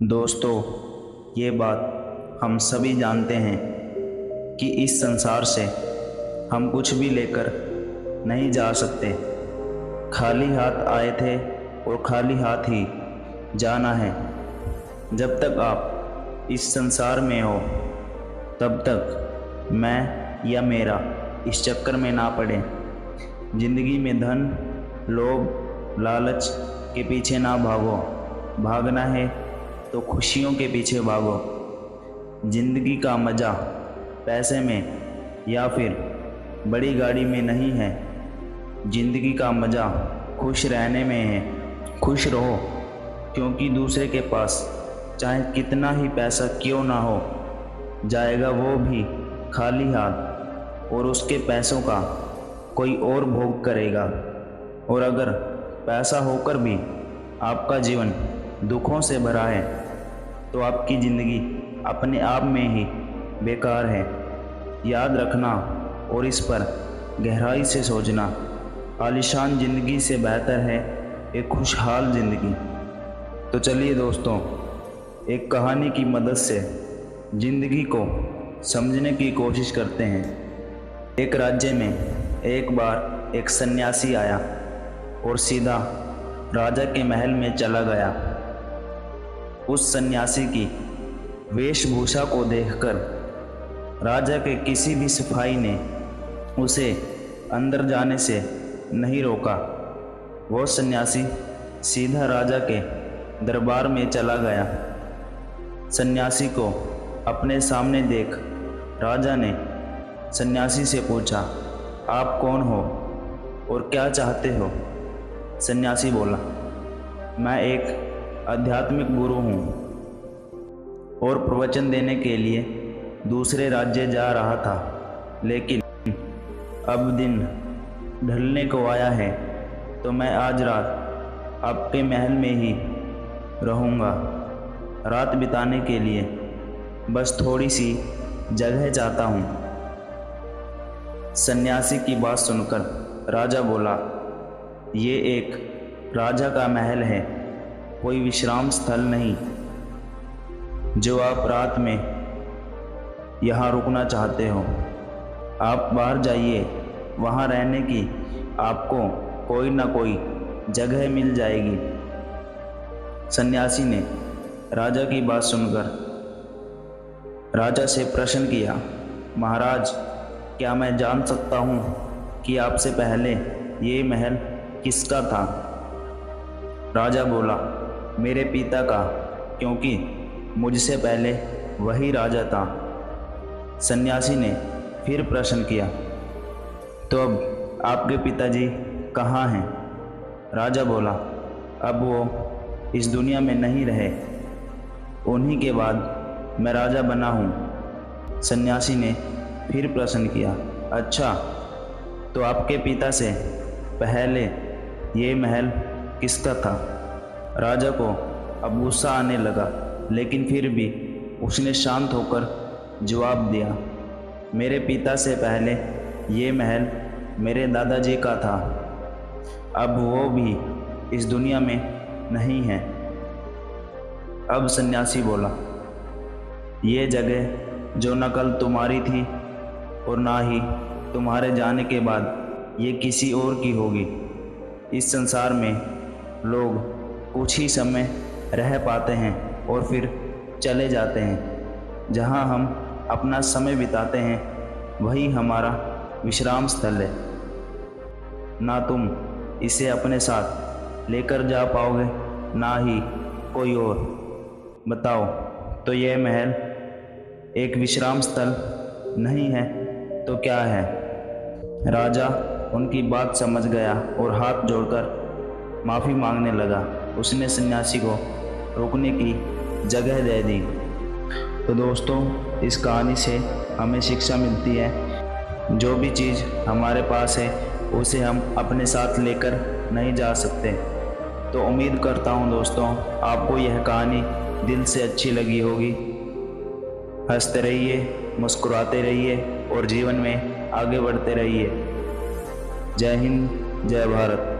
दोस्तों, ये बात हम सभी जानते हैं कि इस संसार से हम कुछ भी लेकर नहीं जा सकते। खाली हाथ आए थे और खाली हाथ ही जाना है। जब तक आप इस संसार में हो तब तक मैं या मेरा इस चक्कर में ना पड़े। जिंदगी में धन, लोभ, लालच के पीछे ना भागो। भागना है तो खुशियों के पीछे भागो। जिंदगी का मज़ा पैसे में या फिर बड़ी गाड़ी में नहीं है। जिंदगी का मज़ा खुश रहने में है। खुश रहो, क्योंकि दूसरे के पास चाहे कितना ही पैसा क्यों ना हो, जाएगा वो भी खाली हाथ और उसके पैसों का कोई और भोग करेगा। और अगर पैसा होकर भी आपका जीवन दुखों से भरा है तो आपकी ज़िंदगी अपने आप में ही बेकार है। याद रखना और इस पर गहराई से सोचना। आलीशान ज़िंदगी से बेहतर है एक खुशहाल ज़िंदगी। तो चलिए दोस्तों, एक कहानी की मदद से ज़िंदगी को समझने की कोशिश करते हैं। एक राज्य में एक बार एक सन्यासी आया और सीधा राजा के महल में चला गया। उस सन्यासी की वेशभूषा को देखकर राजा के किसी भी सिपाही ने उसे अंदर जाने से नहीं रोका। वो सन्यासी सीधा राजा के दरबार में चला गया। सन्यासी को अपने सामने देख राजा ने सन्यासी से पूछा, आप कौन हो और क्या चाहते हो? सन्यासी बोला, मैं एक आध्यात्मिक गुरु हूँ और प्रवचन देने के लिए दूसरे राज्य जा रहा था, लेकिन अब दिन ढलने को आया है तो मैं आज रात आपके महल में ही रहूँगा। रात बिताने के लिए बस थोड़ी सी जगह चाहता हूँ। सन्यासी की बात सुनकर राजा बोला, ये एक राजा का महल है, कोई विश्राम स्थल नहीं जो आप रात में यहाँ रुकना चाहते हो। आप बाहर जाइए, वहाँ रहने की आपको कोई ना कोई जगह मिल जाएगी। सन्यासी ने राजा की बात सुनकर राजा से प्रश्न किया, महाराज, क्या मैं जान सकता हूँ कि आपसे पहले ये महल किसका था? राजा बोला, मेरे पिता का, क्योंकि मुझसे पहले वही राजा था। सन्यासी ने फिर प्रश्न किया, तो अब आपके पिताजी कहाँ हैं? राजा बोला, अब वो इस दुनिया में नहीं रहे, उन्हीं के बाद मैं राजा बना हूँ। सन्यासी ने फिर प्रश्न किया, अच्छा, तो आपके पिता से पहले ये महल किसका था? राजा को अब गुस्सा आने लगा, लेकिन फिर भी उसने शांत होकर जवाब दिया, मेरे पिता से पहले ये महल मेरे दादाजी का था, अब वो भी इस दुनिया में नहीं है। अब सन्यासी बोला, ये जगह जो न कल तुम्हारी थी और ना ही तुम्हारे जाने के बाद ये किसी और की होगी। इस संसार में लोग कुछ ही समय रह पाते हैं और फिर चले जाते हैं। जहां हम अपना समय बिताते हैं वही हमारा विश्राम स्थल है। ना तुम इसे अपने साथ लेकर जा पाओगे, ना ही कोई और। बताओ, तो यह महल एक विश्राम स्थल नहीं है तो क्या है? राजा उनकी बात समझ गया और हाथ जोड़कर माफ़ी मांगने लगा। उसने सन्यासी को रुकने की जगह दे दी। तो दोस्तों, इस कहानी से हमें शिक्षा मिलती है, जो भी चीज़ हमारे पास है उसे हम अपने साथ लेकर नहीं जा सकते। तो उम्मीद करता हूँ दोस्तों, आपको यह कहानी दिल से अच्छी लगी होगी। हंसते रहिए, मुस्कुराते रहिए और जीवन में आगे बढ़ते रहिए। जय हिंद, जय भारत।